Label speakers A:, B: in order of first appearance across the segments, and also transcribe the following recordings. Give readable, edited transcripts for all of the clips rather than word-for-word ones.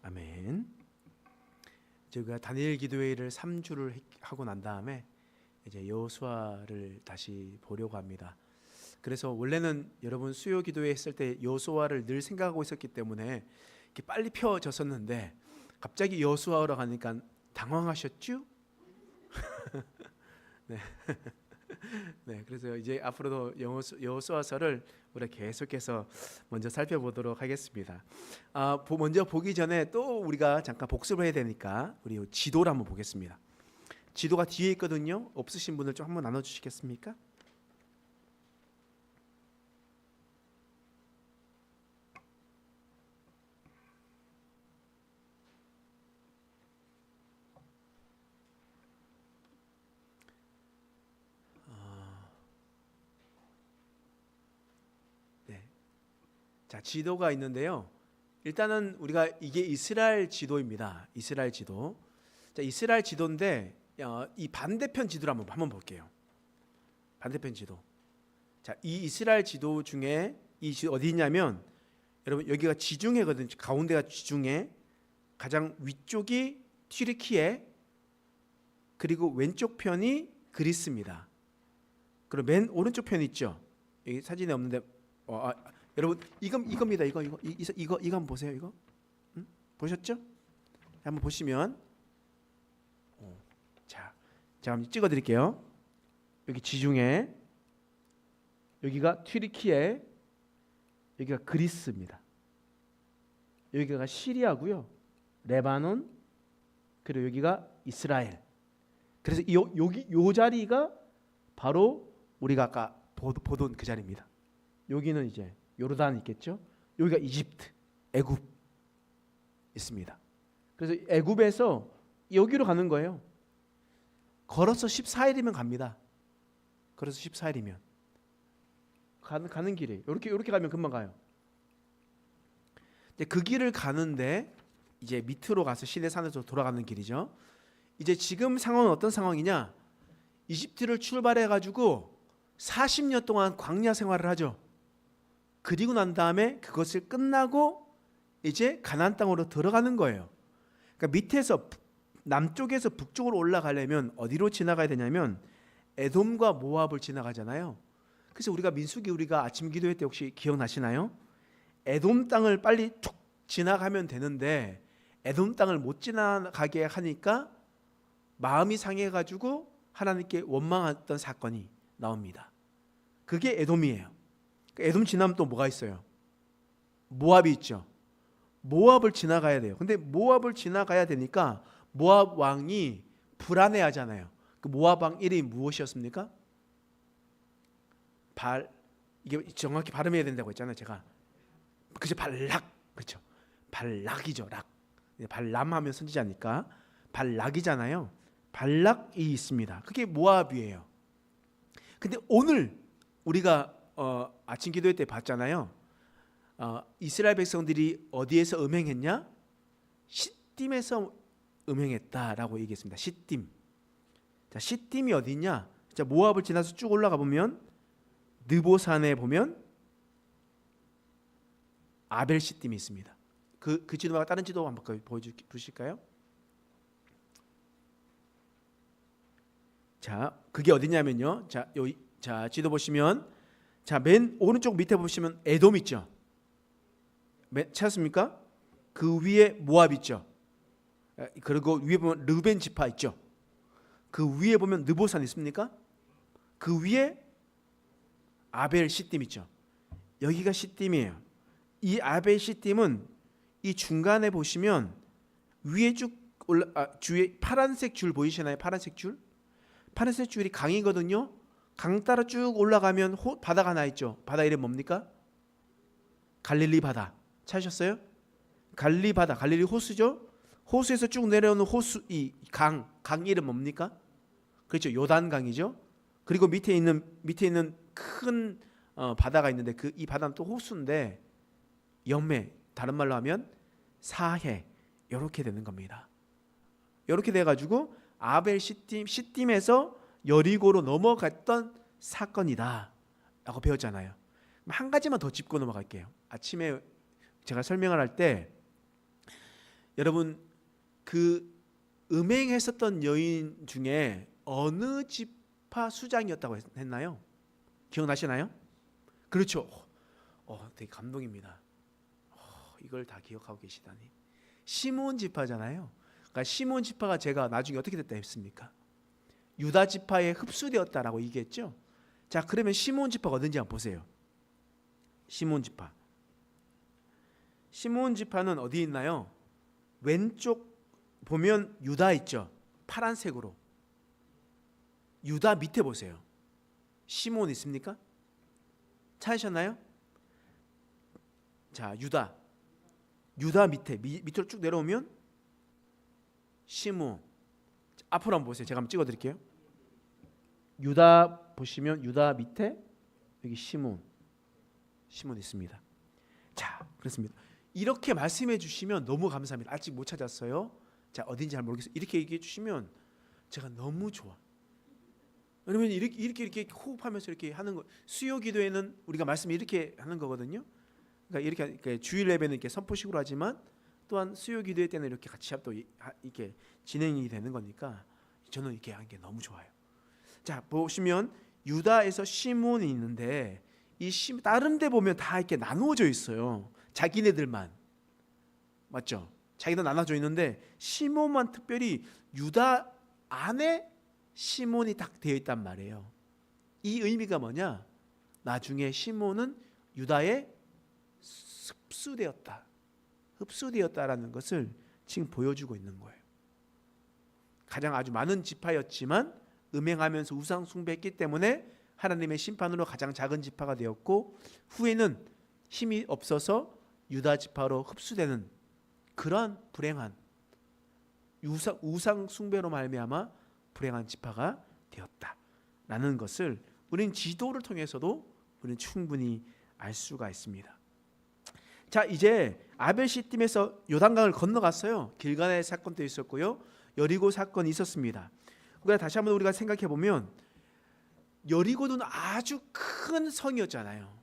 A: 아멘. 제가 다니엘 기도회를 3주를 하고 난 다음에 이제 여호수아를 다시 보려고 합니다. 그래서 원래는 여러분 수요 기도회 했을 때 여호수아를 늘 생각하고 있었기 때문에 이렇게 빨리 펴졌었는데 갑자기 여호수아로 가니까 당황하셨죠? 네. 네, 그래서 이제 앞으로도 여호수아서를 우리가 계속해서 먼저 살펴보도록 하겠습니다. 먼저 보기 전에 또 우리가 잠깐 복습을 해야 되니까 우리 지도를 한번 보겠습니다. 지도가 뒤에 있거든요. 없으신 분들 좀 한번 나눠주시겠습니까? 네. 자, 지도가 있는데요. 일단은 우리가 이게 이스라엘 지도입니다. 이스라엘 지도. 자, 이스라엘 지도인데 이 반대편 지도를 한번 볼게요. 반대편 지도. 자, 이 이스라엘 지도 중에 이 지도 어디 있냐면 여러분 여기가 지중해거든요. 가운데가 지중해. 가장 위쪽이 튀르키예, 그리고 왼쪽 편이 그리스입니다. 그리고 맨 오른쪽 편 있죠. 여기 사진에 없는데 여러분 이겁니다. 이거 한번 보세요. 이거 보셨죠? 한번 보시면 자 한번 찍어드릴게요. 여기 지중해, 여기가 튀르키예, 여기가 그리스입니다. 여기가 시리아고요. 레바논, 그리고 여기가 이스라엘. 그래서 요 자리가 바로 우리가 아까 보던 그 자리입니다. 여기는 이제 요르단 있겠죠. 여기가 이집트, 애굽 있습니다. 그래서 애굽에서 여기로 가는 거예요. 걸어서 14일이면 갑니다. 걸어서 14일이면 가는 길이 이렇게 가면 금방 가요. 근데 그 길을 가는데 이제 밑으로 가서 시내 산에서 돌아가는 길이죠. 이제 지금 상황은 어떤 상황이냐? 이집트를 출발해 가지고 40년 동안 광야 생활을 하죠. 그리고 난 다음에 그것을 끝나고 이제 가나안 땅으로 들어가는 거예요. 그러니까 밑에서 남쪽에서 북쪽으로 올라가려면 어디로 지나가야 되냐면 에돔과 모압을 지나가잖아요. 그래서 우리가 아침 기도회 때 혹시 기억나시나요? 에돔 땅을 빨리 툭 지나가면 되는데 에돔 땅을 못 지나가게 하니까 마음이 상해가지고 하나님께 원망했던 사건이 나옵니다. 그게 에돔이에요. 에돔 지나면 또 뭐가 있어요? 모압이 있죠. 모압을 지나가야 돼요. 근데 모압을 지나가야 되니까 모압 왕이 불안해하잖아요. 그 모압 왕 이름이 무엇이었습니까? 이게 정확히 발음해야 된다고 했잖아요. 제가 그죠, 발락. 그렇죠. 발락이죠. 락. 발람하면 선지자니까 발락이잖아요. 발락이 있습니다. 그게 모압이에요. 근데 오늘 우리가 아침 기도회 때 봤잖아요. 이스라엘 백성들이 어디에서 음행했냐? 시딤에서 음행했다라고 얘기했습니다. 시딤. 자, 시딤이 어디냐? 자, 모압을 지나서 쭉 올라가 보면 느보산에 보면 아벨 시딤이 있습니다. 그 지도와 다른 지도 한번 보여주실까요? 자, 그게 어디냐면요. 자, 지도 보시면 자, 맨 오른쪽 밑에 보시면 에돔 있죠. 찾았습니까? 그 위에 모압 있죠. 그리고 위에 보면 르벤 지파 있죠. 그 위에 보면 느보산 있습니까? 그 위에 아벨 시딤 있죠. 여기가 시딤이에요. 이 아벨 시딤은 이 중간에 보시면 위에 쭉 주위에 파란색 줄 보이시나요? 파란색 줄? 파란색 줄이 강이거든요. 강 따라 쭉 올라가면 바다가 하나 있죠. 바다 이름 뭡니까? 갈릴리 바다. 찾으셨어요? 갈릴리 바다, 갈릴리 호수죠. 호수에서 쭉 내려오는 호수, 이 강 이름 뭡니까? 그렇죠. 요단 강이죠. 그리고 밑에 있는 큰 바다가 있는데 이 바다는 또 호수인데 염해, 다른 말로 하면 사해, 이렇게 되는 겁니다. 이렇게 돼가지고 아벨 시딤에서 여리고로 넘어갔던 사건이다 라고 배웠잖아요. 한 가지만 더 짚고 넘어갈게요. 아침에 제가 설명을 할 때 여러분 그 음행했었던 여인 중에 어느 지파 수장이었다고 했나요? 기억나시나요? 그렇죠. 되게 감동입니다. 이걸 다 기억하고 계시다니. 시몬 지파잖아요. 그러니까 시몬 지파가 제가 나중에 어떻게 됐다 했습니까? 유다 지파에 흡수되었다라고 얘기했죠. 자, 그러면 시몬 지파가 어딘지 한번 보세요. 시몬 지파. 시몬 지파는 어디 있나요? 왼쪽 보면 유다 있죠. 파란색으로. 유다 밑에 보세요. 시몬 있습니까? 찾으셨나요? 자, 유다 밑에 밑으로 쭉 내려오면 시몬. 앞으로 한번 보세요. 제가 한번 찍어 드릴게요. 유다 보시면 유다 밑에 여기 시몬 있습니다. 자, 그렇습니다. 이렇게 말씀해 주시면 너무 감사합니다. 아직 못 찾았어요. 자, 어딘지 잘 모르겠어요. 이렇게 얘기해 주시면 제가 너무 좋아. 왜냐면 이렇게 호흡하면서 이렇게 하는 거. 수요 기도에는 우리가 말씀을 이렇게 하는 거거든요. 그러니까 이렇게 주일 예배는 이렇게 선포식으로 하지만 또한 수요 기도회 때는 이렇게 같이 또 이렇게 진행이 되는 거니까 저는 이렇게 하는 게 너무 좋아요. 자, 보시면 유다에서 시몬이 있는데 다른 데 보면 다 이렇게 나누어져 있어요. 자기네들만. 맞죠? 자기들 나눠져 있는데 시몬만 특별히 유다 안에 시몬이 딱 되어 있단 말이에요. 이 의미가 뭐냐? 나중에 시몬은 유다에 흡수되었다라는 것을 지금 보여주고 있는 거예요. 가장 아주 많은 지파였지만 음행하면서 우상 숭배했기 때문에 하나님의 심판으로 가장 작은 지파가 되었고 후에는 힘이 없어서 유다 지파로 흡수되는 그러한 불행한 우상 숭배로 말미암아 불행한 지파가 되었다라는 것을 우리는 지도를 통해서도 우리는 충분히 알 수가 있습니다. 자, 이제 아벨 시딤에서 요단강을 건너갔어요. 길가나의 사건도 있었고요. 여리고 사건이 있었습니다. 우리가 다시 한번 우리가 생각해 보면 여리고는 아주 큰 성이었잖아요.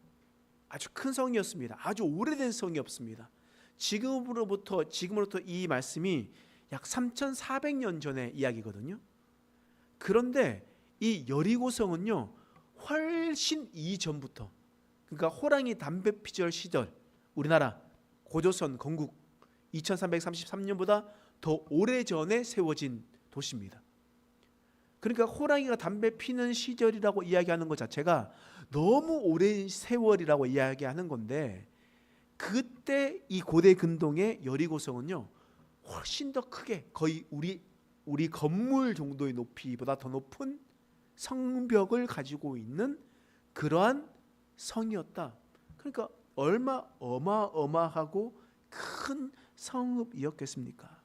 A: 아주 큰 성이었습니다. 아주 오래된 성이었습니다. 지금으로부터 이 말씀이 약 3,400년 전의 이야기거든요. 그런데 이 여리고성은요 훨씬 이전부터, 그러니까 호랑이 담배 피절 시절, 우리나라 고조선 건국 2333년보다 더 오래전에 세워진 도시입니다. 그러니까 호랑이가 담배 피는 시절이라고 이야기하는 것 자체가 너무 오랜 세월이라고 이야기하는 건데, 그때 이 고대 근동의 여리고성은요 훨씬 더 크게, 거의 우리 건물 정도의 높이보다 더 높은 성벽을 가지고 있는 그러한 성이었다. 그러니까 어마어마하고 큰 성읍이었겠습니까?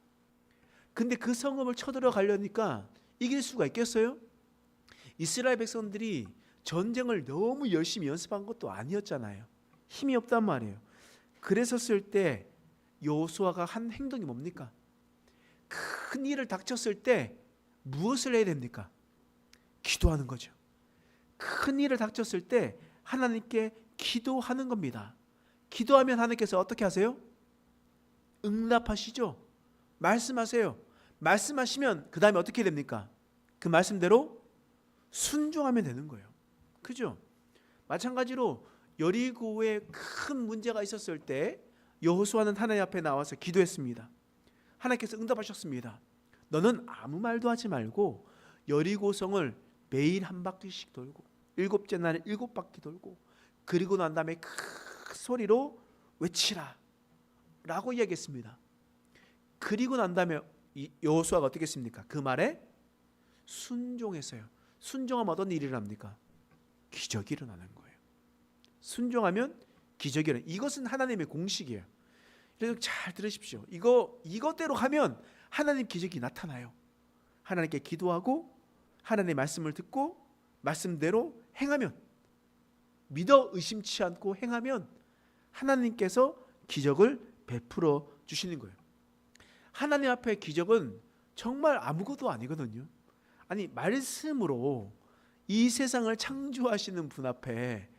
A: 근데 그 성읍을 쳐들어가려니까 이길 수가 있겠어요? 이스라엘 백성들이 전쟁을 너무 열심히 연습한 것도 아니었잖아요. 힘이 없단 말이에요. 그랬었을 때 여호수아가 한 행동이 뭡니까? 큰 일을 닥쳤을 때 무엇을 해야 됩니까? 기도하는 거죠. 큰 일을 닥쳤을 때 하나님께 기도하는 겁니다. 기도하면 하나님께서 어떻게 하세요? 응답하시죠. 말씀하세요. 말씀하시면 그 다음에 어떻게 됩니까? 그 말씀대로 순종하면 되는 거예요. 그죠? 마찬가지로 여리고에 큰 문제가 있었을 때 여호수아는 하나님 앞에 나와서 기도했습니다. 하나님께서 응답하셨습니다. 너는 아무 말도 하지 말고 여리고성을 매일 한 바퀴씩 돌고 7째 날에 7바퀴 돌고 그리고 난 다음에 큰 소리로 외치라 라고 이야기했습니다. 그리고 난 다음에 여호수아가 어떻게 했습니까? 그 말에 순종했어요. 순종하면 어떤 일이 일어납니까? 기적이 일어나는 거예요. 순종하면 기적이 일어나요. 이것은 하나님의 공식이에요. 그래서 잘 들으십시오. 이것대로 하면 하나님 기적이 나타나요. 하나님께 기도하고 하나님의 말씀을 듣고 말씀대로 행하면, 믿어 의심치 않고 행하면 하나님께서 기적을 베풀어 주시는 거예요. 하나님 앞에 기적은 정말 아무것도 아니거든요. 아니, 말씀으로 이 세상을 창조하시는 분 앞에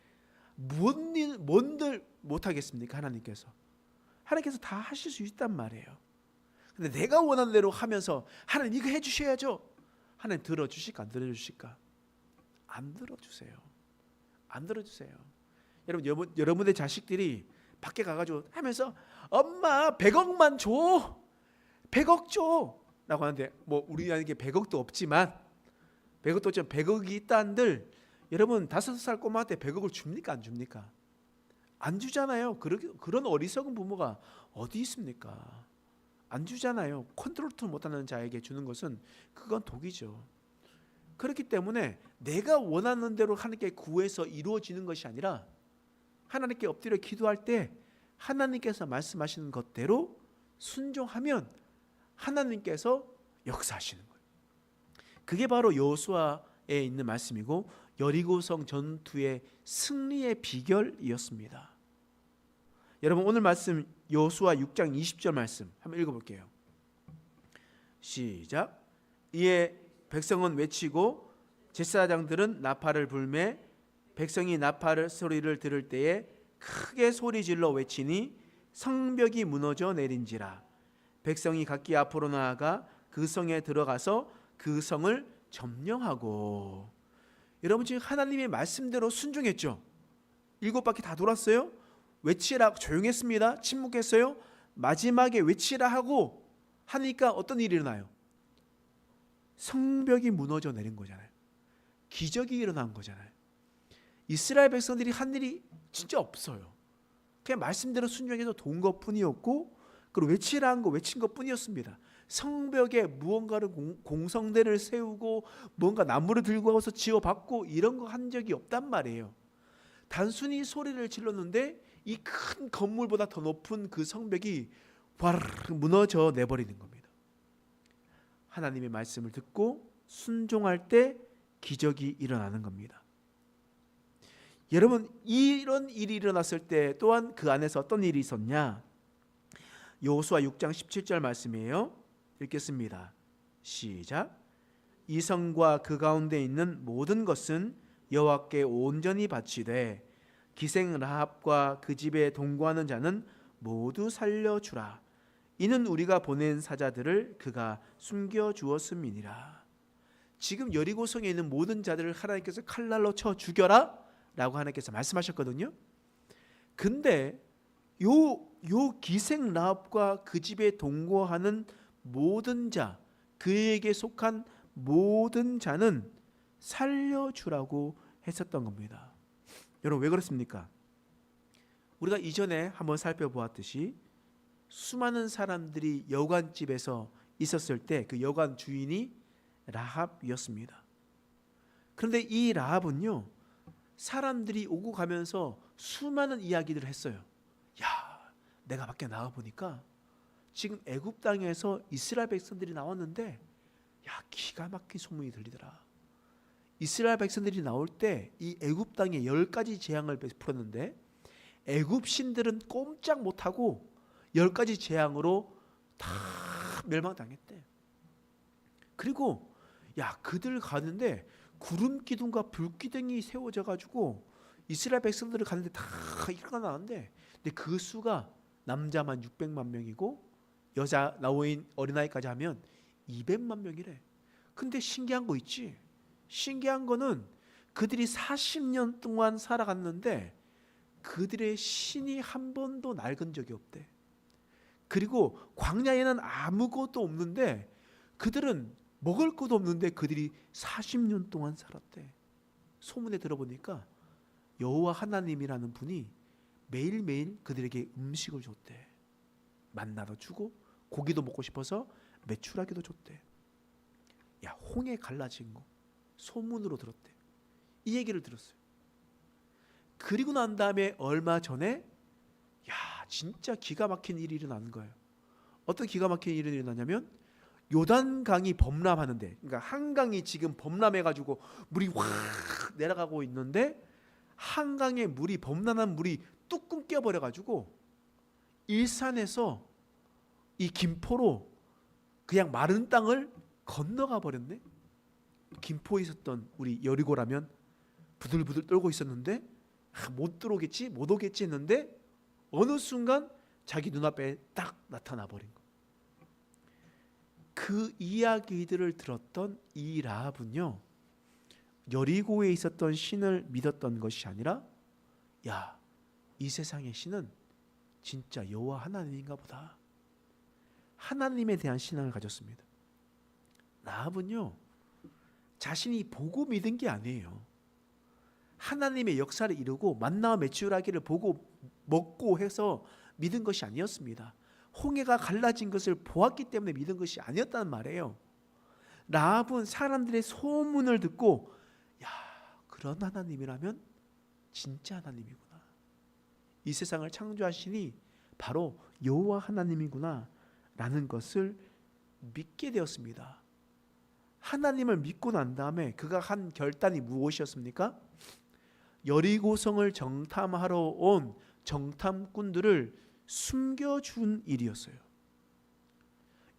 A: 뭔들 못하겠습니까? 하나님께서 다 하실 수 있단 말이에요. 근데 내가 원하는 대로 하면서 하나님 이거 해주셔야죠. 하나님 들어주실까 안 들어주실까? 안 들어주세요. 안 들어주세요. 여러분의 자식들이 밖에 가가지고 하면서 엄마 100억만 줘, 100억 줘 라고 하는데, 뭐 우리에게 100억도 없지만 100억이 있다 한들 여러분 5살 꼬마한테 100억을 줍니까 안 줍니까? 안 주잖아요. 그런 어리석은 부모가 어디 있습니까? 안 주잖아요. 컨트롤 못하는 자에게 주는 것은 그건 독이죠. 그렇기 때문에 내가 원하는 대로 하나님께 구해서 이루어지는 것이 아니라 하나님께 엎드려 기도할 때 하나님께서 말씀하시는 것대로 순종하면 하나님께서 역사하시는 거예요. 그게 바로 여호수아에 있는 말씀이고 여리고성 전투의 승리의 비결이었습니다. 여러분 오늘 말씀 여호수아 6장 20절 말씀 한번 읽어볼게요. 시작. 이에 백성은 외치고 제사장들은 나팔을 불매 백성이 나팔 소리를 들을 때에 크게 소리질러 외치니 성벽이 무너져 내린지라. 백성이 각기 앞으로 나아가 그 성에 들어가서 그 성을 점령하고. 여러분 지금 하나님의 말씀대로 순종했죠. 7바퀴 다 돌았어요. 외치라 조용했습니다. 침묵했어요. 마지막에 외치라 하고 하니까 어떤 일이 일어나요? 성벽이 무너져 내린 거잖아요. 기적이 일어난 거잖아요. 이스라엘 백성들이 한 일이 진짜 없어요. 그냥 말씀대로 순종해서 도운 것뿐이었고, 그리고 외치라 한 거 외친 것뿐이었습니다. 성벽에 무언가를 공성대를 세우고 뭔가 나무를 들고 와서 지어받고 이런 거 한 적이 없단 말이에요. 단순히 소리를 질렀는데 이 큰 건물보다 더 높은 그 성벽이 와르르 무너져 내버리는 겁니다. 하나님의 말씀을 듣고 순종할 때 기적이 일어나는 겁니다. 여러분 이런 일이 일어났을 때 또한 그 안에서 어떤 일이 있었냐? 여호수아 6장 17절 말씀이에요. 읽겠습니다. 시작. 이 성과 그 가운데 있는 모든 것은 여호와께 온전히 바치되 기생 라합과 그 집에 동거하는 자는 모두 살려주라. 이는 우리가 보낸 사자들을 그가 숨겨 주었음이니라. 지금 여리고성에 있는 모든 자들을 하나님께서 칼날로 쳐 죽여라 라고 하나님께서 말씀하셨거든요. 근데 요 기생 라합과 그 집에 동거하는 모든 자, 그에게 속한 모든 자는 살려주라고 했었던 겁니다. 여러분 왜 그렇습니까? 우리가 이전에 한번 살펴보았듯이 수많은 사람들이 여관집에서 있었을 때 그 여관 주인이 라합이었습니다. 그런데 이 라합은요, 사람들이 오고 가면서 수많은 이야기들을 했어요. 야, 내가 밖에 나가 보니까 지금 애굽 땅에서 이스라엘 백성들이 나왔는데 야, 기가 막힌 소문이 들리더라. 이스라엘 백성들이 나올 때 이 애굽 땅에 10가지 재앙을 베풀었는데 애굽 신들은 꼼짝 못하고 10가지 재앙으로 다 멸망당했대. 그리고 야, 그들 가는데 구름 기둥과 불 기둥이 세워져 가지고 이스라엘 백성들을 가는데 다 일어나는데, 근데 그 수가 남자만 600만 명이고 여자 나오인 어린아이까지 하면 200만 명이래. 근데 신기한 거 있지. 신기한 거는 그들이 40년 동안 살아갔는데 그들의 신이 한 번도 낡은 적이 없대. 그리고 광야에는 아무것도 없는데 그들은 먹을 것도 없는데 그들이 40년 동안 살았대. 소문에 들어보니까 여호와 하나님이라는 분이 매일매일 그들에게 음식을 줬대. 만나도 주고 고기도 먹고 싶어서 메추라기도 줬대. 야, 홍해 갈라진 거 소문으로 들었대. 이 얘기를 들었어요. 그리고 난 다음에 얼마 전에 야, 진짜 기가 막힌 일이 일어나는 거예요. 어떤 기가 막힌 일이 일어나냐면 요단강이 범람하는데, 그러니까 한강이 지금 범람해가지고 물이 확 내려가고 있는데 한강에 물이 범람한 물이 뚝 끊겨버려가지고 일산에서 이 김포로 그냥 마른 땅을 건너가 버렸네. 김포에 있었던 우리 여리고라면 부들부들 떨고 있었는데 못 들어오겠지 못 오겠지 했는데 어느 순간 자기 눈앞에 딱 나타나 버린 거. 그 이야기들을 들었던 이 라합은요, 여리고에 있었던 신을 믿었던 것이 아니라, 야, 이 세상의 신은 진짜 여호와 하나님인가 보다, 하나님에 대한 신앙을 가졌습니다. 라합은요, 자신이 보고 믿은 게 아니에요. 하나님의 역사를 이루고 만나와 메추라기를 보고 먹고 해서 믿은 것이 아니었습니다. 홍해가 갈라진 것을 보았기 때문에 믿은 것이 아니었다는 말이에요. 라합은 사람들의 소문을 듣고, 야, 그런 하나님이라면 진짜 하나님이구나, 이 세상을 창조하시니 바로 여호와 하나님이구나 라는 것을 믿게 되었습니다. 하나님을 믿고 난 다음에 그가 한 결단이 무엇이었습니까? 여리고성을 정탐하러 온 정탐꾼들을 숨겨준 일이었어요.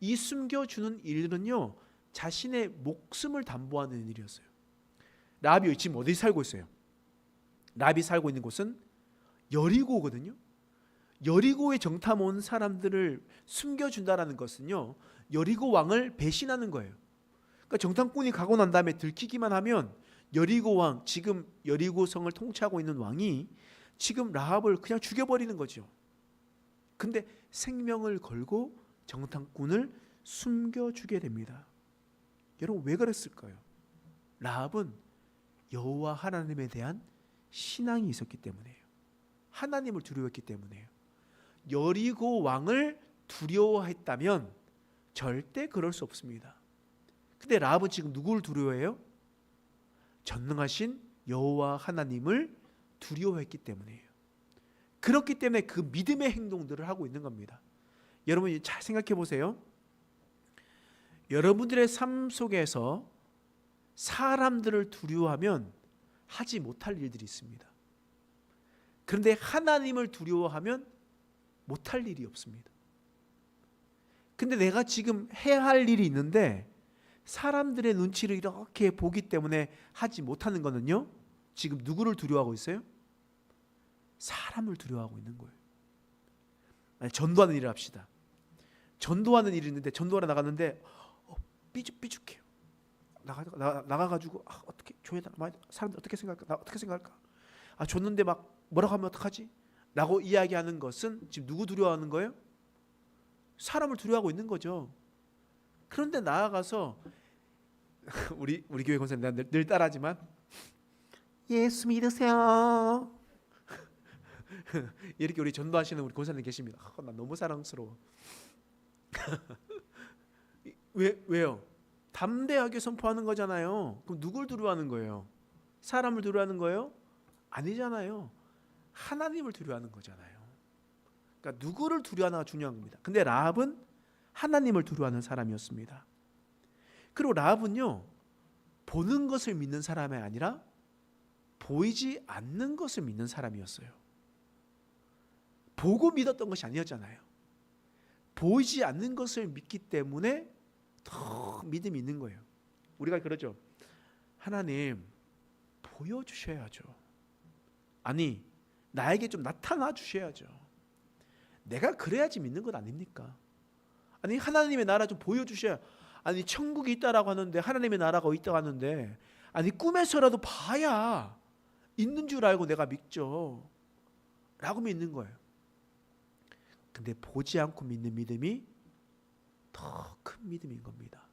A: 이 숨겨주는 일은요, 자신의 목숨을 담보하는 일이었어요. 라합이 지금 어디 살고 있어요? 라합이 살고 있는 곳은 여리고거든요. 여리고에 정탐 온 사람들을 숨겨준다라는 것은요, 여리고 왕을 배신하는 거예요. 그러니까 정탐꾼이 가고 난 다음에 들키기만 하면 여리고 왕, 지금 여리고 성을 통치하고 있는 왕이 지금 라합을 그냥 죽여버리는 거죠. 근데 생명을 걸고 정탐꾼을 숨겨주게 됩니다. 여러분, 왜 그랬을까요? 라합은 여호와 하나님에 대한 신앙이 있었기 때문이에요. 하나님을 두려워했기 때문이에요. 여리고 왕을 두려워했다면 절대 그럴 수 없습니다. 근데 라합은 지금 누구를 두려워해요? 전능하신 여호와 하나님을 두려워했기 때문이에요. 그렇기 때문에 그 믿음의 행동들을 하고 있는 겁니다. 여러분이 잘 생각해 보세요. 여러분들의 삶 속에서 사람들을 두려워하면 하지 못할 일들이 있습니다. 그런데 하나님을 두려워하면 못할 일이 없습니다. 근데 내가 지금 해야 할 일이 있는데 사람들의 눈치를 이렇게 보기 때문에 하지 못하는 거는요, 지금 누구를 두려워하고 있어요? 사람을 두려워하고 있는 거예요. 아니, 전도하는 일을 합시다. 전도하는 일이 있는데 전도하러 나갔는데 삐죽삐죽해요. 나가가지고 어떻게 줘야 되나? 사람들 어떻게 생각할까? 나 어떻게 생각할까? 줬는데 막 뭐라고 하면 어떡하지? 라고 이야기하는 것은 지금 누구 두려워하는 거예요? 사람을 두려워하고 있는 거죠. 그런데 나아가서 우리 교회 권사님, 내가 늘 따라하지만 예수 믿으세요 이렇게 우리 전도하시는 우리 권사님 계십니다. 나 너무 사랑스러워. 왜요? 담대하게 선포하는 거잖아요. 그럼 누굴 두려워하는 거예요? 사람을 두려워하는 거예요? 아니잖아요. 하나님을 두려워하는 거잖아요. 그러니까 누구를 두려워하나가 중요한 겁니다. 근데 라합은 하나님을 두려워하는 사람이었습니다. 그리고 라합은요, 보는 것을 믿는 사람이 아니라 보이지 않는 것을 믿는 사람이었어요. 보고 믿었던 것이 아니었잖아요. 보이지 않는 것을 믿기 때문에 더 믿음이 있는 거예요. 우리가 그러죠. 하나님 보여주셔야죠. 아니, 나에게 좀 나타나 주셔야죠. 내가 그래야지 믿는 것 아닙니까? 아니, 하나님의 나라 좀 보여주셔야. 아니, 천국이 있다라고 하는데, 하나님의 나라가 있다고 하는데, 아니 꿈에서라도 봐야 있는 줄 알고 내가 믿죠 라고 믿는 거예요. 근데 보지 않고 믿는 믿음이 더 큰 믿음인 겁니다.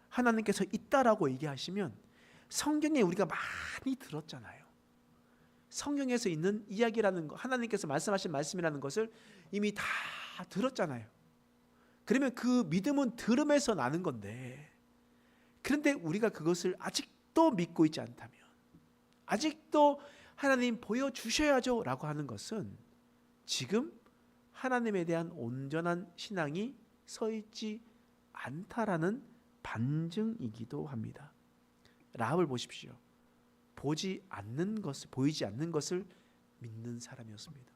A: 하나님께서 있다라고 얘기하시면 성경에 우리가 많이 들었잖아요. 성경에서 있는 이야기라는 거, 하나님께서 말씀하신 말씀이라는 것을 이미 다 들었잖아요. 그러면 그 믿음은 들음에서 나는 건데, 그런데 우리가 그것을 아직도 믿고 있지 않다면, 아직도 하나님 보여주셔야죠 라고 하는 것은 지금 하나님에 대한 온전한 신앙이 서 있지 않다라는 반증이기도 합니다. 라합을 보십시오. 보이지 않는 것을 믿는 사람이었습니다.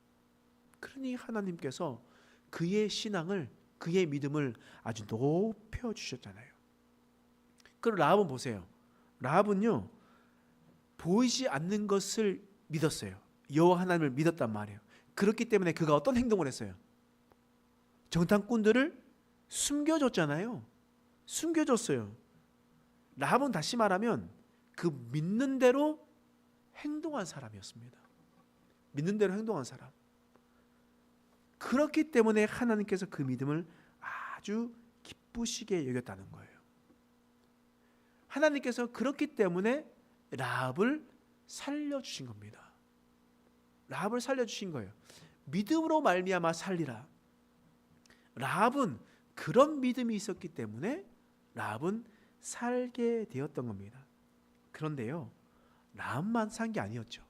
A: 그러니 하나님께서 그의 신앙을, 그의 믿음을 아주 높여 주셨잖아요. 그리고 라합은 보세요. 라합은요, 보이지 않는 것을 믿었어요. 여호와 하나님을 믿었단 말이에요. 그렇기 때문에 그가 어떤 행동을 했어요? 정탐꾼들을 숨겨줬잖아요. 숨겨줬어요. 라합은 다시 말하면 그 믿는 대로 행동한 사람이었습니다. 믿는 대로 행동한 사람. 그렇기 때문에 하나님께서 그 믿음을 아주 기쁘시게 여겼다는 거예요. 하나님께서 그렇기 때문에 라합을 살려주신 겁니다. 라합을 살려주신 거예요. 믿음으로 말미암아 살리라. 라합은 그런 믿음이 있었기 때문에 라합은 살게 되었던 겁니다. 그런데요, 라합만 산 게 아니었죠.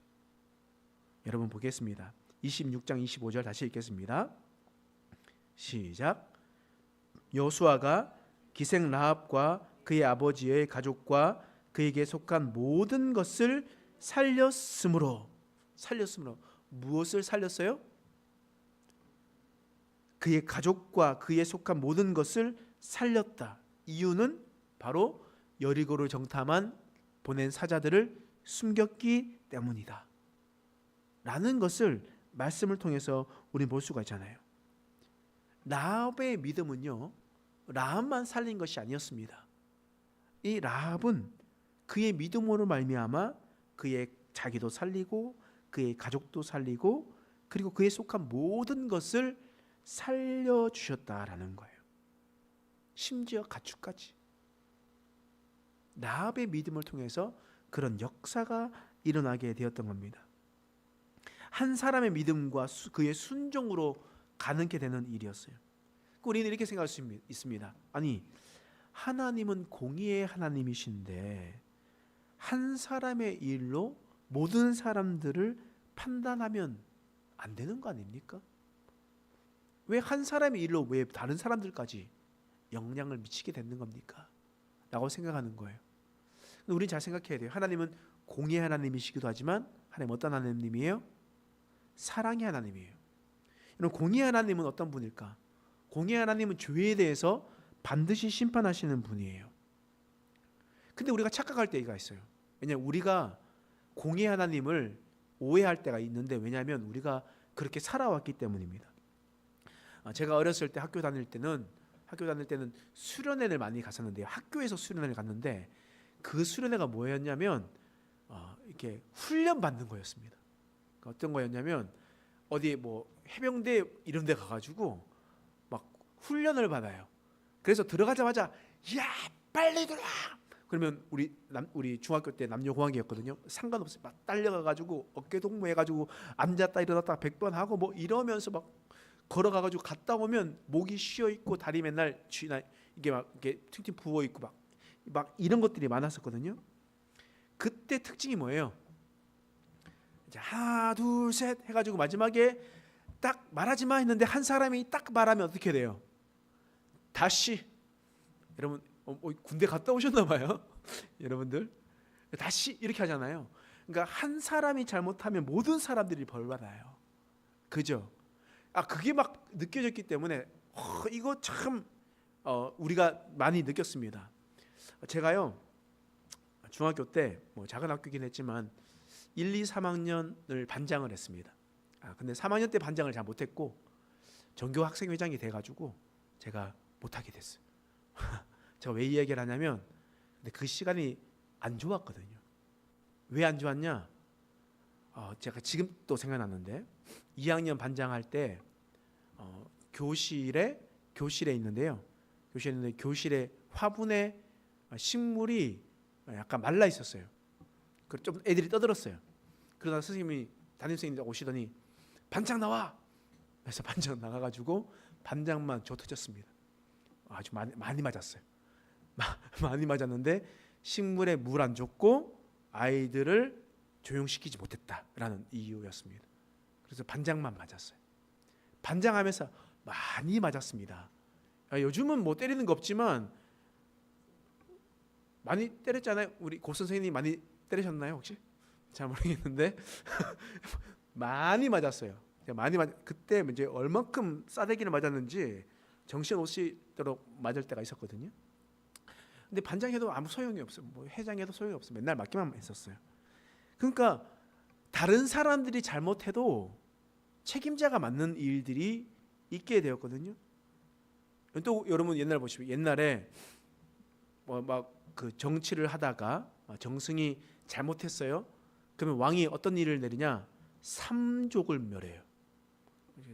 A: 여러분 보겠습니다. 26장 25절 다시 읽겠습니다. 시작. 여호수아가 기생 라합과 그의 아버지의 가족과 그에게 속한 모든 것을 살렸으므로 무엇을 살렸어요? 그의 가족과 그에 속한 모든 것을 살렸다. 이유는 바로 여리고를 정탐한 보낸 사자들을 숨겼기 때문이다 라는 것을 말씀을 통해서 우리 볼 수가 있잖아요. 라합의 믿음은요, 라합만 살린 것이 아니었습니다. 이 라합은 그의 믿음으로 말미암아 그의 자기도 살리고 그의 가족도 살리고 그리고 그에 속한 모든 것을 살려주셨다라는 거예요. 심지어 가축까지. 라합의 믿음을 통해서 그런 역사가 일어나게 되었던 겁니다. 한 사람의 믿음과 그의 순종으로 가능케 되는 일이었어요. 우리는 이렇게 생각할 수 있습니다. 아니, 하나님은 공의의 하나님이신데 한 사람의 일로 모든 사람들을 판단하면 안 되는 거 아닙니까? 왜 한 사람의 일로 왜 다른 사람들까지 영향을 미치게 되는 겁니까? 라고 생각하는 거예요. 우리 잘 생각해야 돼요. 하나님은 공의의 하나님이시기도 하지만 하나님 어떤 하나님이에요? 사랑의 하나님이에요. 여러분, 공의의 하나님은 어떤 분일까? 공의의 하나님은 죄에 대해서 반드시 심판하시는 분이에요. 근데 우리가 착각할 때가 있어요. 왜냐하면 우리가 공의의 하나님을 오해할 때가 있는데, 왜냐하면 우리가 그렇게 살아왔기 때문입니다. 제가 어렸을 때 학교 다닐 때는 수련회를 많이 갔었는데요. 학교에서 수련회를 갔는데 그 수련회가 뭐였냐면 이렇게 훈련 받는 거였습니다. 그러니까 어떤 거였냐면 어디 뭐 해병대 이런 데 가가지고 막 훈련을 받아요. 그래서 들어가자마자 야 빨리 들어와. 그러면 우리 중학교 때 남녀 공학이었거든요. 상관없이 막 딸려가가지고 어깨 동무해가지고 앉았다 일어났다 100번 하고 뭐 이러면서 막 걸어가가지고 갔다 오면 목이 쉬어 있고 다리 맨날 쥐나 이게 막 이렇게 팅팅 부어 있고 막 이런 것들이 많았었거든요. 그때 특징이 뭐예요? 이제 하나 둘 셋 해가지고 마지막에 딱 말하지 마 했는데 한 사람이 딱 말하면 어떻게 돼요? 다시. 여러분 군대 갔다 오셨나 봐요. 여러분들 다시 이렇게 하잖아요. 그러니까 한 사람이 잘못하면 모든 사람들이 벌 받아요. 그죠? 그게 막 느껴졌기 때문에 이거 참 우리가 많이 느꼈습니다. 제가요 중학교 때 뭐 작은 학교긴 했지만 1, 2, 3학년을 반장을 했습니다. 근데 3학년 때 반장을 잘 못했고 전교 학생회장이 돼가지고 제가 못하게 됐어요. 제가 왜 이 얘기를 하냐면 근데 그 시간이 안 좋았거든요. 왜 안 좋았냐? 제가 지금 또 생각났는데 2학년 반장할 때 교실에 있는데요. 교실에 화분에 식물이 약간 말라 있었어요. 좀 애들이 떠들었어요. 그러다 담임선생님이 오시더니 반장 나와. 그래서 반장 나가가지고 반장만 저 터졌습니다. 아주 많이 맞았어요. 많이 맞았는데 식물에 물 안 줬고 아이들을 조용시키지 못했다라는 이유였습니다. 그래서 반장만 맞았어요. 반장하면서 많이 맞았습니다. 요즘은 뭐 때리는 거 없지만 많이 때렸잖아요. 우리 고 선생님이 많이 때리셨나요 혹시? 잘 모르겠는데 많이 맞았어요. 그때 이제 얼만큼 싸대기를 맞았는지 정신 없이도록 맞을 때가 있었거든요. 근데 반장해도 아무 소용이 없어요. 뭐 회장해도 소용이 없어요. 맨날 맞기만 했었어요. 그러니까 다른 사람들이 잘못해도 책임자가 맡는 일들이 있게 되었거든요. 또 여러분 옛날 보시면 옛날에 막 그 정치를 하다가 정승이 잘못했어요. 그러면 왕이 어떤 일을 내리냐? 삼족을 멸해요.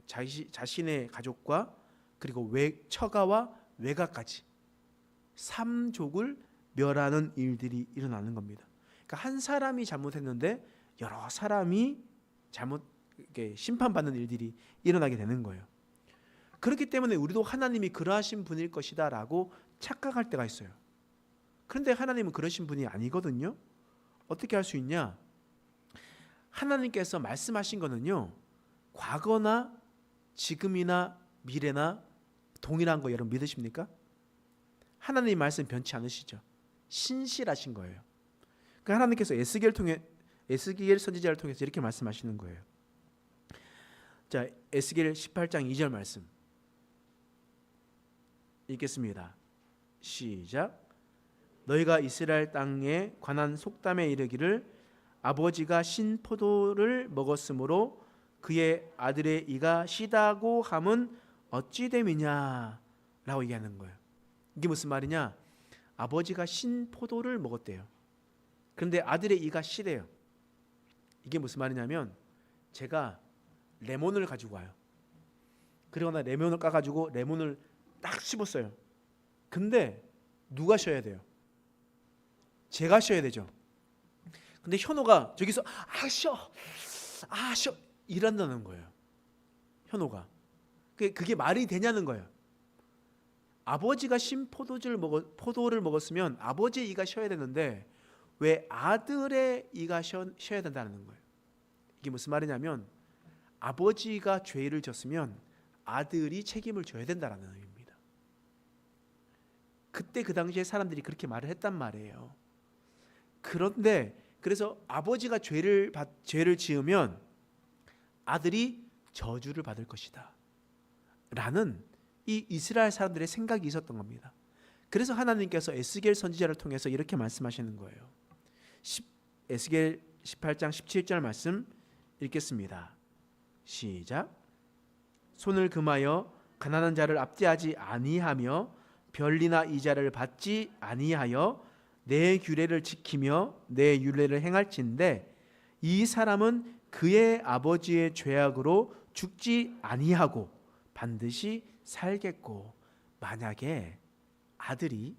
A: 자신의 가족과 그리고 처가와 외가까지 삼족을 멸하는 일들이 일어나는 겁니다. 그러니까 한 사람이 잘못했는데 여러 사람이 심판받는 일들이 일어나게 되는 거예요. 그렇기 때문에 우리도 하나님이 그러하신 분일 것이다라고 착각할 때가 있어요. 그런데 하나님은 그러신 분이 아니거든요. 어떻게 할 수 있냐? 하나님께서 말씀하신 거는요, 과거나 지금이나 미래나 동일한 거 여러분 믿으십니까? 하나님 말씀 변치 않으시죠. 신실하신 거예요. 그러니까 하나님께서 에스겔 선지자를 통해서 이렇게 말씀하시는 거예요. 자, 에스겔 18장 2절 말씀 읽겠습니다. 시작. 너희가 이스라엘 땅에 관한 속담에 이르기를 아버지가 신 포도를 먹었으므로 그의 아들의 이가 시다고 함은 어찌 됨이냐 라고 얘기하는 거예요. 이게 무슨 말이냐? 아버지가 신 포도를 먹었대요. 그런데 아들의 이가 시대요. 이게 무슨 말이냐면 제가 레몬을 가지고 와요. 그러거나 레몬을 까가지고 레몬을 딱 씹었어요. 근데 누가 쉬어야 돼요? 제가 쉬어야 되죠. 근데 현호가 저기서 쉬어 이런다는 거예요. 현호가 그게 말이 되냐는 거예요. 아버지가 신 포도를 먹었으면 아버지의 이가 쉬어야 되는데 왜 아들의 이가 쉬어야 된다는 거예요. 이게 무슨 말이냐면 아버지가 죄를 졌으면 아들이 책임을 져야 된다는 의미입니다. 그때 그 당시에 사람들이 그렇게 말을 했단 말이에요. 그런데 그래서 아버지가 죄를 지으면 아들이 저주를 받을 것이다 라는 이 이스라엘 사람들의 생각이 있었던 겁니다. 그래서 하나님께서 에스겔 선지자를 통해서 이렇게 말씀하시는 거예요. 에스겔 18장 17절 말씀 읽겠습니다. 시작. 손을 금하여 가난한 자를 압제하지 아니하며 변리나 이자를 받지 아니하여 내 규례를 지키며 내 율례를 행할진대 이 사람은 그의 아버지의 죄악으로 죽지 아니하고 반드시 살겠고. 만약에 아들이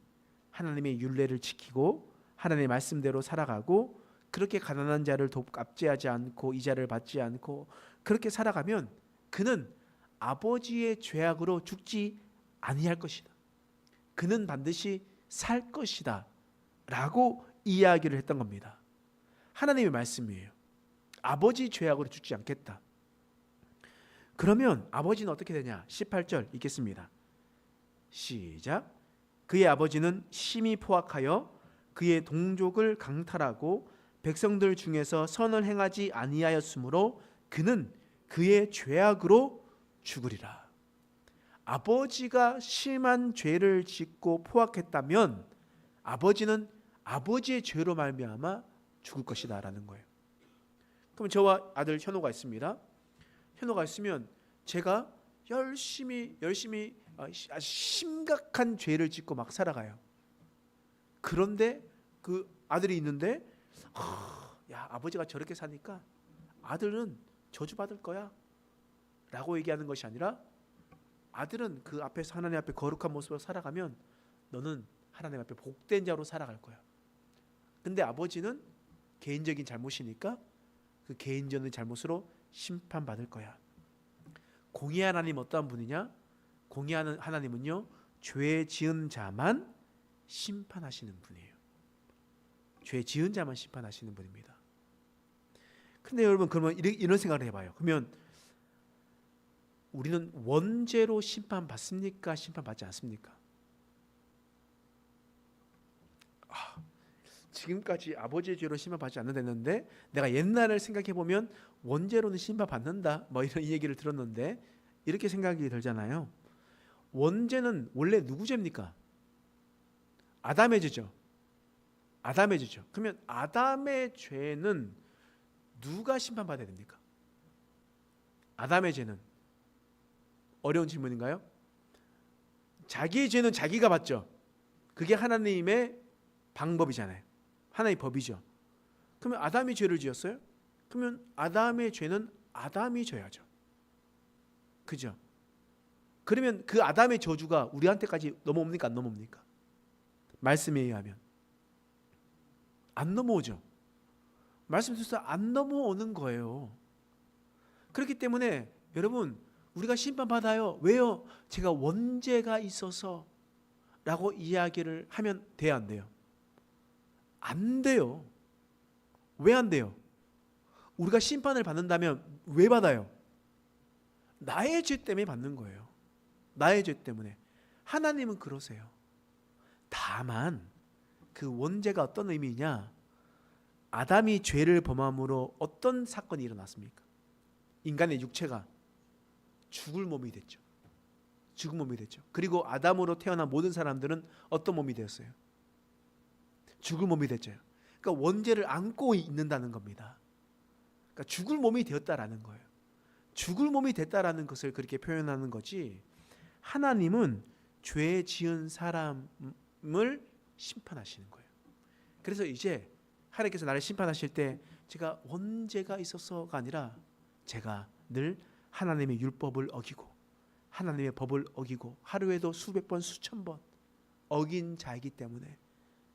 A: 하나님의 율례를 지키고 하나님의 말씀대로 살아가고 그렇게 가난한 자를 압제하지 않고 이자를 받지 않고 그렇게 살아가면 그는 아버지의 죄악으로 죽지 아니할 것이다. 그는 반드시 살 것이다 라고 이야기를 했던 겁니다. 하나님의 말씀이에요. 아버지 죄악으로 죽지 않겠다. 그러면 아버지는 어떻게 되냐? 18절 읽겠습니다. 시작. 그의 아버지는 심히 포악하여 그의 동족을 강탈하고 백성들 중에서 선을 행하지 아니하였으므로 그는 그의 죄악으로 죽으리라. 아버지가 심한 죄를 짓고 포악했다면 아버지는 아버지의 죄로 말미암아 죽을 것이다 라는 거예요. 그럼 저와 아들 현호가 있습니다. 현호가 있으면 제가 열심히 아주 심각한 죄를 짓고 막 살아가요. 그런데 그 아들이 있는데 야, 아버지가 저렇게 사니까 아들은 저주받을 거야 라고 얘기하는 것이 아니라 아들은 그 앞에서 하나님 앞에 거룩한 모습으로 살아가면 너는 하나님 앞에 복된 자로 살아갈 거야. 근데 아버지는 개인적인 잘못이니까 그 개인적인 잘못으로 심판받을 거야. 공의의 하나님 어떠한 분이냐? 공의하는 하나님은요, 죄 지은 자만 심판하시는 분이에요. 죄 지은 자만 심판하시는 분입니다. 근데 여러분 그러면 이런 생각을 해봐요. 그러면 우리는 원죄로 심판받습니까? 심판받지 않습니까? 지금까지 아버지의 죄로 심판받지 않는다는데 내가 옛날을 생각해보면 원죄로는 심판받는다 뭐 이런 얘기를 들었는데 이렇게 생각이 들잖아요. 원죄는 원래 누구 죄입니까? 아담의 죄죠. 아담의 죄죠. 그러면 아담의 죄는 누가 심판받아야 됩니까? 아담의 죄는 어려운 질문인가요? 자기의 죄는 자기가 받죠. 그게 하나님의 방법이잖아요. 하나의 법이죠. 그러면 아담이 죄를 지었어요? 그러면 아담의 죄는 아담이 져야죠. 그죠? 그러면 그 아담의 저주가 우리한테까지 넘어옵니까? 안 넘어옵니까? 말씀에 의하면 안 넘어오죠. 말씀에서 안 넘어오는 거예요. 그렇기 때문에 여러분, 우리가 심판받아요. 왜요? 제가 원죄가 있어서 라고 이야기를 하면 돼야 안 돼요? 안 돼요. 왜 안 돼요? 우리가 심판을 받는다면 왜 받아요? 나의 죄 때문에 받는 거예요. 나의 죄 때문에. 하나님은 그러세요. 다만 그 원죄가 어떤 의미냐? 아담이 죄를 범함으로 어떤 사건이 일어났습니까? 인간의 육체가 죽을 몸이 됐죠. 죽은 몸이 됐죠. 그리고 아담으로 태어난 모든 사람들은 어떤 몸이 되었어요? 죽을 몸이 됐죠. 그러니까 원죄를 안고 있는다는 겁니다. 그러니까 죽을 몸이 되었다라는 거예요. 죽을 몸이 됐다라는 것을 그렇게 표현하는 거지, 하나님은 죄 지은 사람을 심판하시는 거예요. 그래서 이제 하나님께서 나를 심판하실 때 제가 원죄가 있어서가 아니라 제가 늘 하나님의 율법을 어기고 하나님의 법을 어기고 하루에도 수백 번 수천 번 어긴 자이기 때문에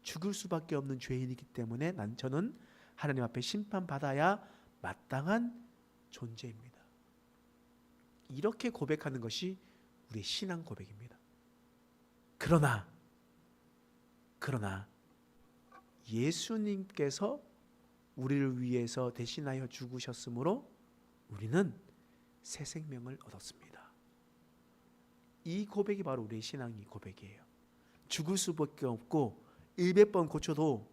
A: 죽을 수밖에 없는 죄인이기 때문에 저는 하나님 앞에 심판받아야 마땅한 존재입니다. 이렇게 고백하는 것이 우리의 신앙 고백입니다. 그러나 예수님께서 우리를 위해서 대신하여 죽으셨으므로 우리는 새 생명을 얻었습니다. 이 고백이 바로 우리의 신앙의 고백이에요. 죽을 수밖에 없고 100번 고쳐도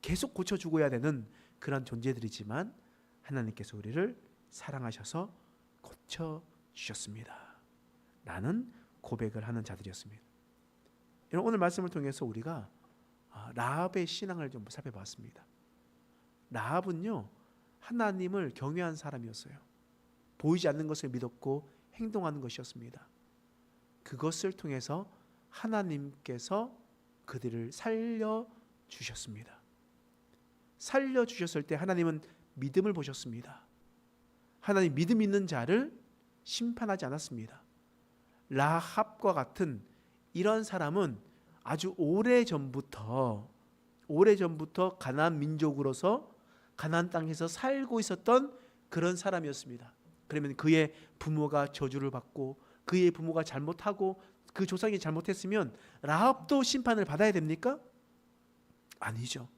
A: 계속 고쳐 죽어야 되는 그런 존재들이지만 하나님께서 우리를 사랑하셔서 고쳐 주셨습니다. 라는 고백을 하는 자들이었습니다. 오늘 말씀을 통해서 우리가 라합의 신앙을 좀 살펴봤습니다. 라합은요, 하나님을 경외한 사람이었어요. 보이지 않는 것을 믿었고 행동하는 것이었습니다. 그것을 통해서 하나님께서 그들을 살려주셨습니다. 살려주셨을 때 하나님은 믿음을 보셨습니다. 하나님 믿음 있는 자를 심판하지 않았습니다. 라합과 같은 이런 사람은 아주 오래전부터 가나안 민족으로서 가나안 땅에서 살고 있었던 그런 사람이었습니다. 그러면 그의 부모가 저주를 받고 그의 부모가 잘못하고 그 조상이 잘못했으면 라합도 심판을 받아야 됩니까? 아니죠.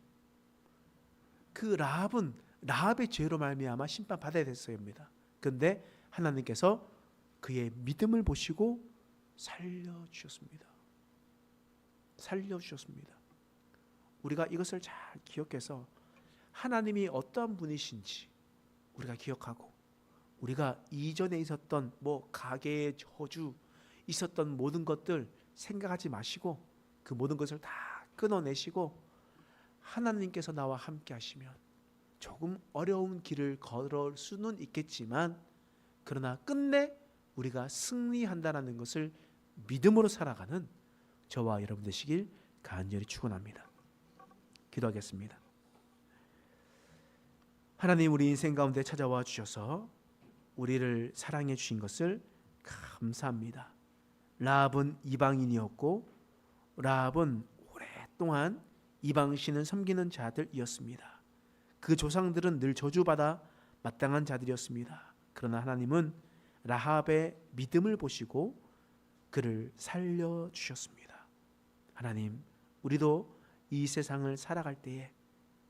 A: 그 라합은 라합의 죄로 말미암아 심판 받아야 됐어야 합니다. 그런데 하나님께서 그의 믿음을 보시고 살려주셨습니다. 우리가 이것을 잘 기억해서 하나님이 어떤 분이신지 우리가 기억하고, 우리가 이전에 있었던 가계의 저주 있었던 모든 것들 생각하지 마시고 그 모든 것을 다 끊어내시고 하나님께서 나와 함께 하시면 조금 어려운 길을 걸을 수는 있겠지만 그러나 끝내 우리가 승리한다는 것을 믿음으로 살아가는 저와 여러분 되시길 간절히 축원합니다. 기도하겠습니다. 하나님, 우리 인생 가운데 찾아와 주셔서 우리를 사랑해 주신 것을 감사합니다. 라합은 이방인이었고 라합은 오랫동안 이방신을 섬기는 자들이었습니다. 그 조상들은 늘 저주받아 마땅한 자들이었습니다. 그러나 하나님은 라합의 믿음을 보시고 그를 살려주셨습니다. 하나님, 우리도 이 세상을 살아갈 때에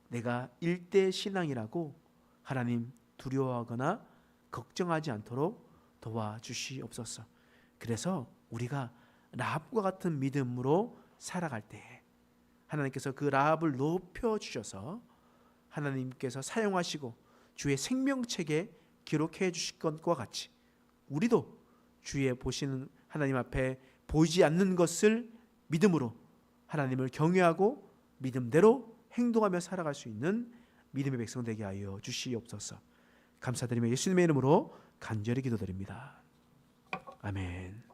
A: 내가 일대 신앙이라고 하나님 두려워하거나 걱정하지 않도록 도와주시옵소서. 그래서 우리가 라합과 같은 믿음으로 살아갈 때에 하나님께서 그 라합을 높여주셔서 하나님께서 사용하시고 주의 생명책에 기록해 주실 것과 같이 우리도 주의 보시는 하나님 앞에 보이지 않는 것을 믿음으로 하나님을 경외하고 믿음대로 행동하며 살아갈 수 있는 믿음의 백성 되게 하여 주시옵소서. 감사드리며 예수님의 이름으로 간절히 기도드립니다. 아멘.